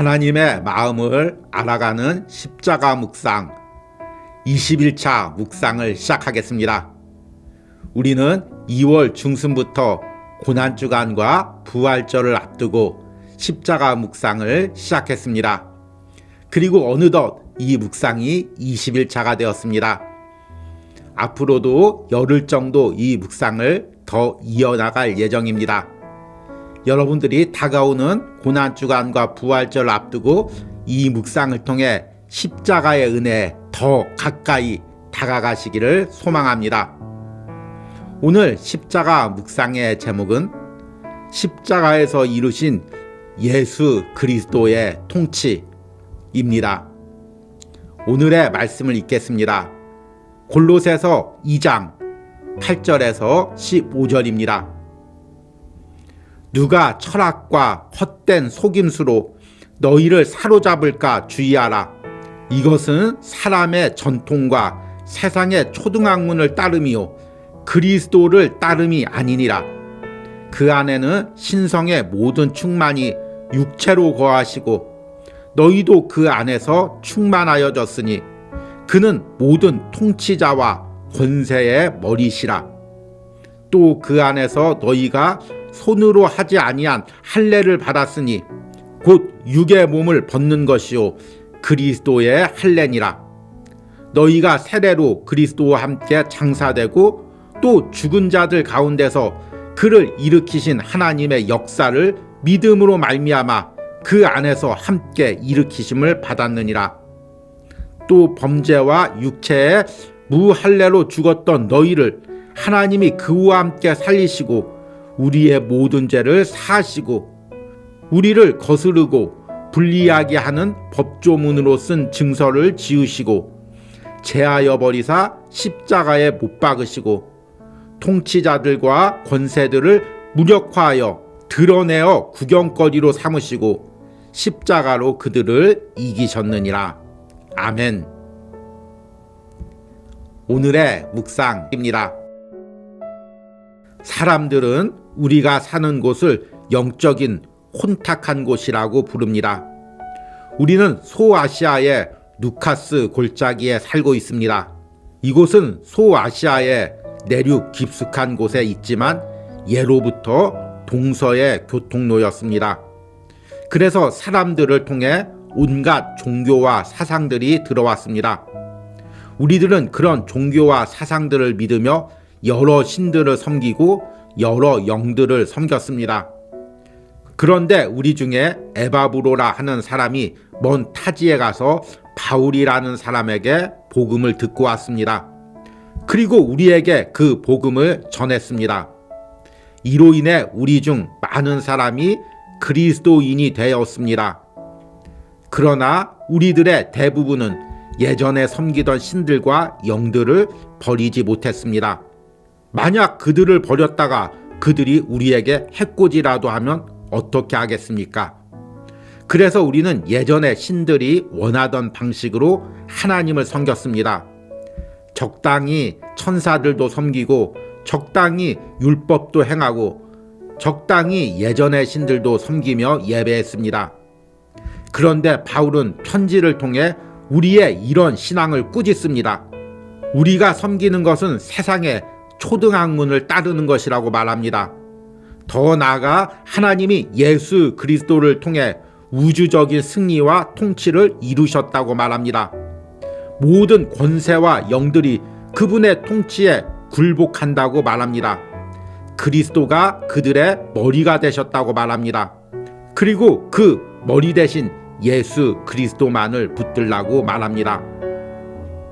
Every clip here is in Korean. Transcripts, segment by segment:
하나님의 마음을 알아가는 십자가 묵상 21차 묵상을 시작하겠습니다. 우리는 2월 중순부터 고난주간과 부활절을 앞두고 십자가 묵상을 시작했습니다. 그리고 어느덧 이 묵상이 20일차가 되었습니다. 앞으로도 열흘 정도 이 묵상을 더 이어나갈 예정입니다. 여러분들이 다가오는 고난주간과 부활절을 앞두고 이 묵상을 통해 십자가의 은혜에 더 가까이 다가가시기를 소망합니다. 오늘 십자가 묵상의 제목은 십자가에서 이루신 예수 그리스도의 통치입니다. 오늘의 말씀을 읽겠습니다. 골로새서 2장 8절에서 15절입니다. 누가 철학과 헛된 속임수로 너희를 사로잡을까 주의하라. 이것은 사람의 전통과 세상의 초등학문을 따름이요 그리스도를 따름이 아니니라. 그 안에는 신성의 모든 충만이 육체로 거하시고 너희도 그 안에서 충만하여졌으니 그는 모든 통치자와 권세의 머리시라. 또 그 안에서 너희가 손으로 하지 아니한 할례를 받았으니 곧 육의 몸을 벗는 것이요 그리스도의 할례니라. 너희가 세례로 그리스도와 함께 장사되고 또 죽은 자들 가운데서 그를 일으키신 하나님의 역사를 믿음으로 말미암아 그 안에서 함께 일으키심을 받았느니라. 또 범죄와 육체의 무할례로 죽었던 너희를 하나님이 그와 함께 살리시고 우리의 모든 죄를 사하시고 우리를 거스르고 불리하게 하는 법조문으로 쓴 증서를 지우시고 제하여 버리사 십자가에 못 박으시고 통치자들과 권세들을 무력화하여 드러내어 구경거리로 삼으시고 십자가로 그들을 이기셨느니라. 아멘. 오늘의 묵상입니다. 사람들은 우리가 사는 곳을 영적인 혼탁한 곳이라고 부릅니다. 우리는 소아시아의 루카스 골짜기에 살고 있습니다. 이곳은 소아시아의 내륙 깊숙한 곳에 있지만 예로부터 동서의 교통로였습니다. 그래서 사람들을 통해 온갖 종교와 사상들이 들어왔습니다. 우리들은 그런 종교와 사상들을 믿으며 여러 신들을 섬기고 여러 영들을 섬겼습니다. 그런데 우리 중에 에바브로라 하는 사람이 먼 타지에 가서 바울이라는 사람에게 복음을 듣고 왔습니다. 그리고 우리에게 그 복음을 전했습니다. 이로 인해 우리 중 많은 사람이 그리스도인이 되었습니다. 그러나 우리들의 대부분은 예전에 섬기던 신들과 영들을 버리지 못했습니다. 만약 그들을 버렸다가 그들이 우리에게 해코지라도 하면 어떻게 하겠습니까? 그래서 우리는 예전에 신들이 원하던 방식으로 하나님을 섬겼습니다. 적당히 천사들도 섬기고 적당히 율법도 행하고 적당히 예전의 신들도 섬기며 예배했습니다. 그런데 바울은 편지를 통해 우리의 이런 신앙을 꾸짖습니다. 우리가 섬기는 것은 세상의 초등학문을 따르는 것이라고 말합니다. 더 나아가 하나님이 예수 그리스도를 통해 우주적인 승리와 통치를 이루셨다고 말합니다. 모든 권세와 영들이 그분의 통치에 굴복한다고 말합니다. 그리스도가 그들의 머리가 되셨다고 말합니다. 그리고 그 머리 대신 예수 그리스도만을 붙들라고 말합니다.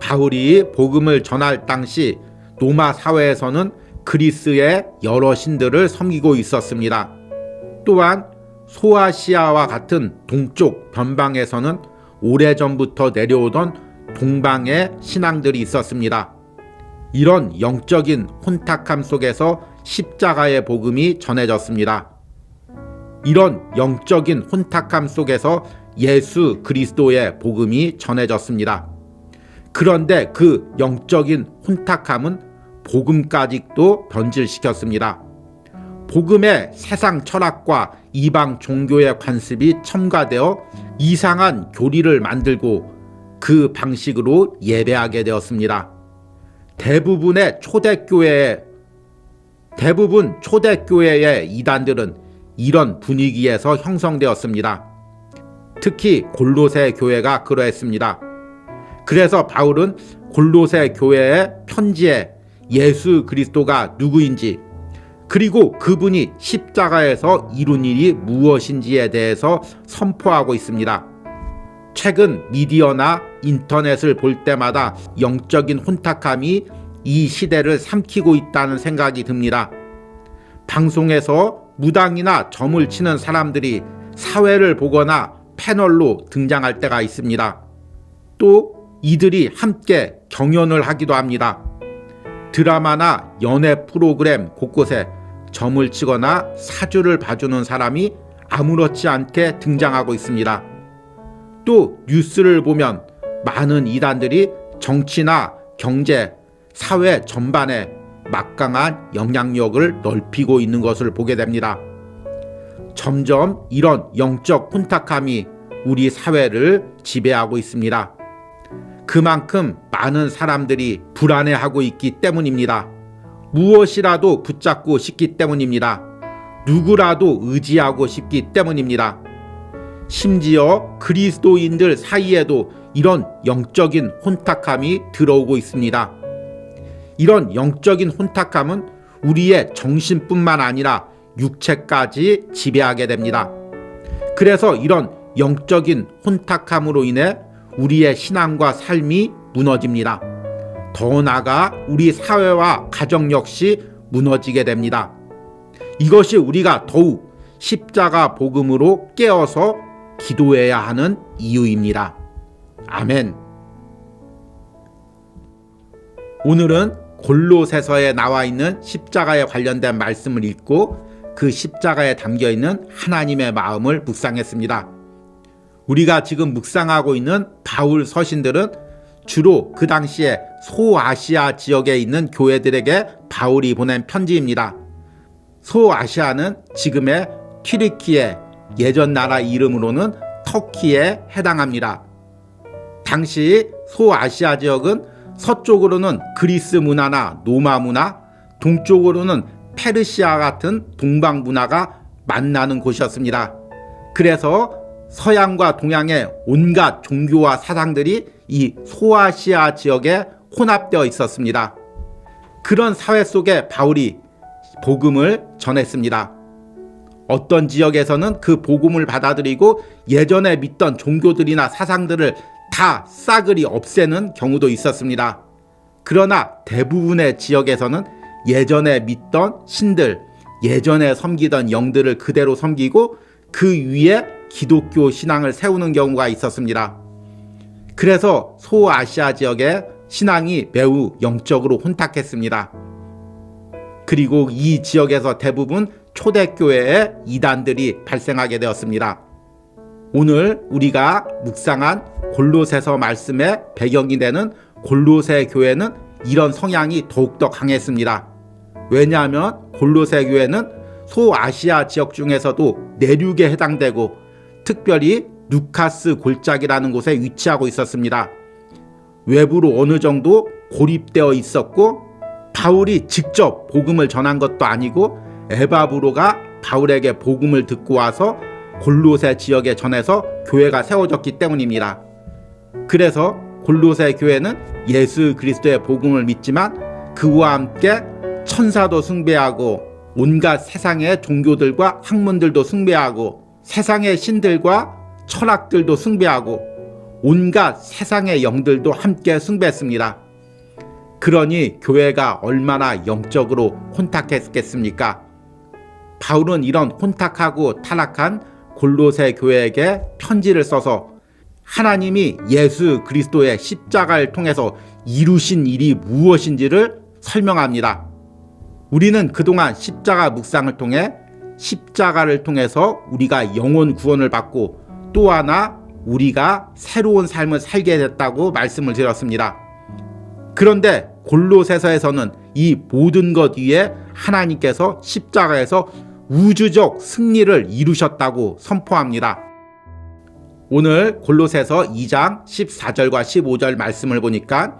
바울이 복음을 전할 당시 로마 사회에서는 그리스의 여러 신들을 섬기고 있었습니다. 또한 소아시아와 같은 동쪽 변방에서는 오래전부터 내려오던 동방의 신앙들이 있었습니다. 이런 영적인 혼탁함 속에서 십자가의 복음이 전해졌습니다. 이런 영적인 혼탁함 속에서 예수 그리스도의 복음이 전해졌습니다. 그런데 그 영적인 혼탁함은 복음까지도 변질시켰습니다. 복음의 세상 철학과 이방 종교의 관습이 첨가되어 이상한 교리를 만들고 그 방식으로 예배하게 되었습니다. 대부분 초대교회의 이단들은 이런 분위기에서 형성되었습니다. 특히 골로새 교회가 그러했습니다. 그래서 바울은 골로새 교회의 편지에 예수 그리스도가 누구인지, 그리고 그분이 십자가에서 이룬 일이 무엇인지에 대해서 선포하고 있습니다. 최근 미디어나 인터넷을 볼 때마다 영적인 혼탁함이 이 시대를 삼키고 있다는 생각이 듭니다. 방송에서 무당이나 점을 치는 사람들이 사회를 보거나 패널로 등장할 때가 있습니다. 또 이들이 함께 경연을 하기도 합니다. 드라마나 연애 프로그램 곳곳에 점을 치거나 사주를 봐주는 사람이 아무렇지 않게 등장하고 있습니다. 또 뉴스를 보면 많은 이단들이 정치나 경제, 사회 전반에 막강한 영향력을 넓히고 있는 것을 보게 됩니다. 점점 이런 영적 혼탁함이 우리 사회를 지배하고 있습니다. 그만큼 많은 사람들이 불안해하고 있기 때문입니다. 무엇이라도 붙잡고 싶기 때문입니다. 누구라도 의지하고 싶기 때문입니다. 심지어 그리스도인들 사이에도 이런 영적인 혼탁함이 들어오고 있습니다. 이런 영적인 혼탁함은 우리의 정신뿐만 아니라 육체까지 지배하게 됩니다. 그래서 이런 영적인 혼탁함으로 인해 우리의 신앙과 삶이 무너집니다. 더 나아가 우리 사회와 가정 역시 무너지게 됩니다. 이것이 우리가 더욱 십자가 복음으로 깨어서 기도해야 하는 이유입니다. 아멘. 오늘은 골로새서에 나와 있는 십자가에 관련된 말씀을 읽고 그 십자가에 담겨 있는 하나님의 마음을 묵상했습니다. 우리가 지금 묵상하고 있는 바울 서신들은 주로 그 당시에 소아시아 지역에 있는 교회들에게 바울이 보낸 편지입니다. 소아시아는 지금의 튀르키예, 예전 나라 이름으로는 터키에 해당합니다. 당시 소아시아 지역은 서쪽으로는 그리스 문화나 로마 문화, 동쪽으로는 페르시아 같은 동방 문화가 만나는 곳이었습니다. 그래서 서양과 동양의 온갖 종교와 사상들이 이 소아시아 지역에 혼합되어 있었습니다. 그런 사회 속에 바울이 복음을 전했습니다. 어떤 지역에서는 그 복음을 받아들이고 예전에 믿던 종교들이나 사상들을 다 싸그리 없애는 경우도 있었습니다. 그러나 대부분의 지역에서는 예전에 믿던 신들, 예전에 섬기던 영들을 그대로 섬기고 그 위에 기독교 신앙을 세우는 경우가 있었습니다. 그래서 소아시아 지역의 신앙이 매우 영적으로 혼탁했습니다. 그리고 이 지역에서 대부분 초대교회의 이단들이 발생하게 되었습니다. 오늘 우리가 묵상한 골로새서 말씀의 배경이 되는 골로새 교회는 이런 성향이 더욱더 강했습니다. 왜냐하면 골로새 교회는 소아시아 지역 중에서도 내륙에 해당되고 특별히 누카스 골짜기라는 곳에 위치하고 있었습니다. 외부로 어느 정도 고립되어 있었고 바울이 직접 복음을 전한 것도 아니고 에바브로가 바울에게 복음을 듣고 와서 골로새 지역에 전해서 교회가 세워졌기 때문입니다. 그래서 골로새 교회는 예수 그리스도의 복음을 믿지만 그와 함께 천사도 숭배하고 온갖 세상의 종교들과 학문들도 숭배하고 세상의 신들과 철학들도 숭배하고 온갖 세상의 영들도 함께 숭배했습니다. 그러니 교회가 얼마나 영적으로 혼탁했겠습니까? 바울은 이런 혼탁하고 타락한 골로새 교회에게 편지를 써서 하나님이 예수 그리스도의 십자가를 통해서 이루신 일이 무엇인지를 설명합니다. 우리는 그동안 십자가 묵상을 통해 십자가를 통해서 우리가 영혼 구원을 받고 또 하나 우리가 새로운 삶을 살게 됐다고 말씀을 드렸습니다. 그런데 골로새서에서는 이 모든 것 위에 하나님께서 십자가에서 우주적 승리를 이루셨다고 선포합니다. 오늘 골로새서 2장 14절과 15절 말씀을 보니까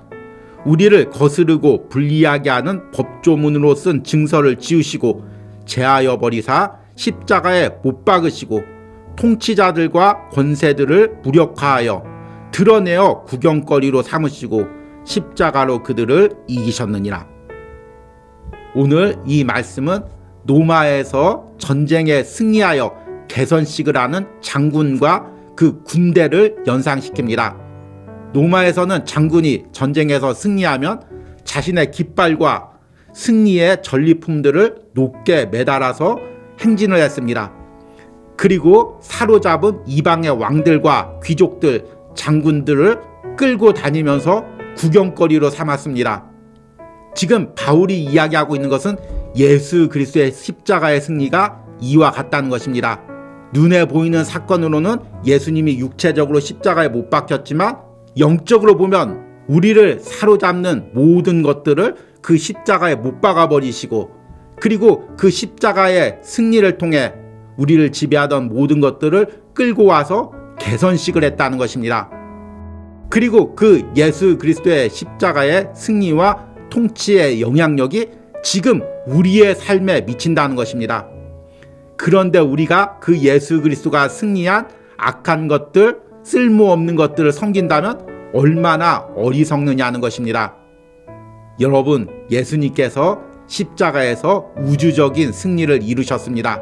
우리를 거스르고 불리하게 하는 법조문으로 쓴 증서를 지우시고 제하여 버리사 십자가에 못 박으시고 통치자들과 권세들을 무력화하여 드러내어 구경거리로 삼으시고 십자가로 그들을 이기셨느니라. 오늘 이 말씀은 노마에서 전쟁에 승리하여 개선식을 하는 장군과 그 군대를 연상시킵니다. 노마에서는 장군이 전쟁에서 승리하면 자신의 깃발과 승리의 전리품들을 높게 매달아서 행진을 했습니다. 그리고 사로잡은 이방의 왕들과 귀족들, 장군들을 끌고 다니면서 구경거리로 삼았습니다. 지금 바울이 이야기하고 있는 것은 예수 그리스도의 십자가의 승리가 이와 같다는 것입니다. 눈에 보이는 사건으로는 예수님이 육체적으로 십자가에 못 박혔지만 영적으로 보면 우리를 사로잡는 모든 것들을 그 십자가에 못 박아버리시고 그리고 그 십자가의 승리를 통해 우리를 지배하던 모든 것들을 끌고 와서 개선식을 했다는 것입니다. 그리고 그 예수 그리스도의 십자가의 승리와 통치의 영향력이 지금 우리의 삶에 미친다는 것입니다. 그런데 우리가 그 예수 그리스도가 승리한 악한 것들, 쓸모없는 것들을 섬긴다면 얼마나 어리석느냐는 것입니다. 여러분, 예수님께서 십자가에서 우주적인 승리를 이루셨습니다.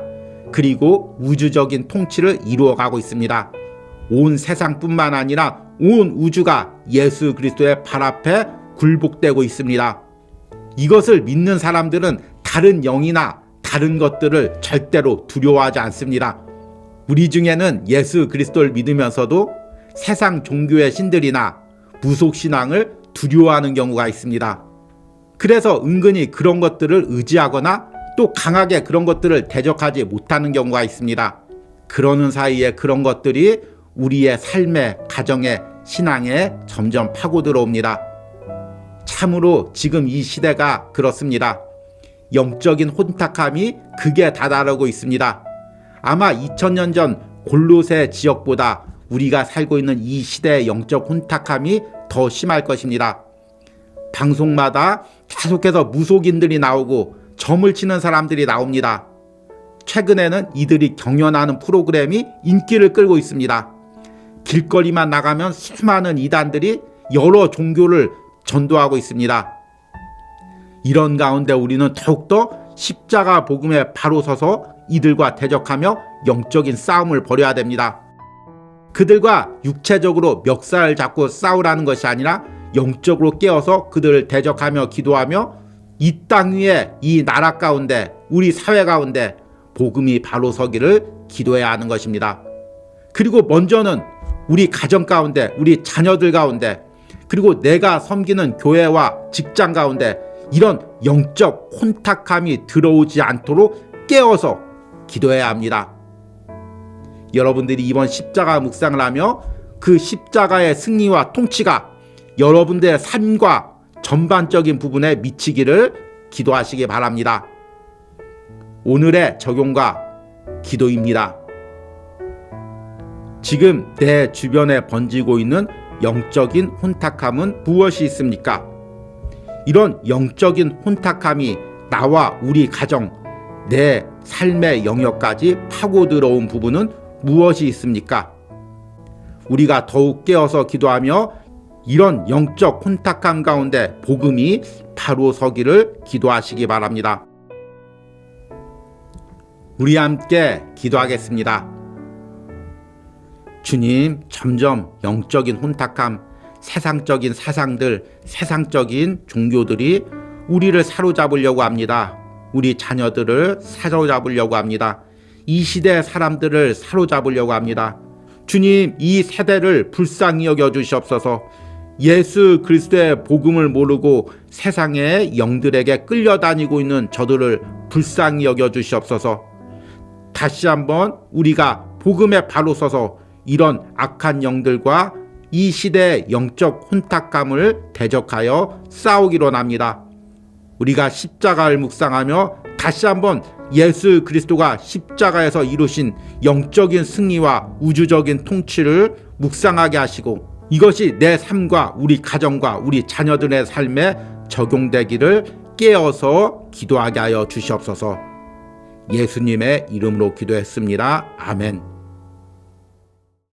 그리고 우주적인 통치를 이루어가고 있습니다. 온 세상뿐만 아니라 온 우주가 예수 그리스도의 발 앞에 굴복되고 있습니다. 이것을 믿는 사람들은 다른 영이나 다른 것들을 절대로 두려워하지 않습니다. 우리 중에는 예수 그리스도를 믿으면서도 세상 종교의 신들이나 무속신앙을 두려워하는 경우가 있습니다. 그래서 은근히 그런 것들을 의지하거나 또 강하게 그런 것들을 대적하지 못하는 경우가 있습니다. 그러는 사이에 그런 것들이 우리의 삶에, 가정에, 신앙에 점점 파고들어옵니다. 참으로 지금 이 시대가 그렇습니다. 영적인 혼탁함이 극에 다다르고 있습니다. 아마 2000년 전 골로새 지역보다 우리가 살고 있는 이 시대의 영적 혼탁함이 더 심할 것입니다. 방송마다 계속해서 무속인들이 나오고 점을 치는 사람들이 나옵니다. 최근에는 이들이 경연하는 프로그램이 인기를 끌고 있습니다. 길거리만 나가면 수많은 이단들이 여러 종교를 전도하고 있습니다. 이런 가운데 우리는 더욱더 십자가 복음에 바로 서서 이들과 대적하며 영적인 싸움을 벌여야 됩니다. 그들과 육체적으로 멱살을 잡고 싸우라는 것이 아니라 영적으로 깨어서 그들을 대적하며 기도하며 이 땅 위에 이 나라 가운데 우리 사회 가운데 복음이 바로 서기를 기도해야 하는 것입니다. 그리고 먼저는 우리 가정 가운데 우리 자녀들 가운데 그리고 내가 섬기는 교회와 직장 가운데 이런 영적 혼탁함이 들어오지 않도록 깨어서 기도해야 합니다. 여러분들이 이번 십자가 묵상을 하며 그 십자가의 승리와 통치가 여러분들의 삶과 전반적인 부분에 미치기를 기도하시기 바랍니다. 오늘의 적용과 기도입니다. 지금 내 주변에 번지고 있는 영적인 혼탁함은 무엇이 있습니까? 이런 영적인 혼탁함이 나와 우리 가정, 내 삶의 영역까지 파고 들어온 부분은 무엇이 있습니까? 우리가 더욱 깨어서 기도하며 이런 영적 혼탁함 가운데 복음이 바로 서기를 기도하시기 바랍니다. 우리 함께 기도하겠습니다. 주님, 점점 영적인 혼탁함, 세상적인 사상들, 세상적인 종교들이 우리를 사로잡으려고 합니다. 우리 자녀들을 사로잡으려고 합니다. 이 시대의 사람들을 사로잡으려고 합니다. 주님, 이 세대를 불쌍히 여겨주시옵소서. 예수 그리스도의 복음을 모르고 세상의 영들에게 끌려다니고 있는 저들을 불쌍히 여겨주시옵소서. 다시 한번 우리가 복음에 바로 서서 이런 악한 영들과 이 시대의 영적 혼탁감을 대적하여 싸우기로 합니다. 우리가 십자가를 묵상하며 다시 한번 예수 그리스도가 십자가에서 이루신 영적인 승리와 우주적인 통치를 묵상하게 하시고 이것이 내 삶과 우리 가정과 우리 자녀들의 삶에 적용되기를 깨어서 기도하게 하여 주시옵소서. 예수님의 이름으로 기도했습니다. 아멘.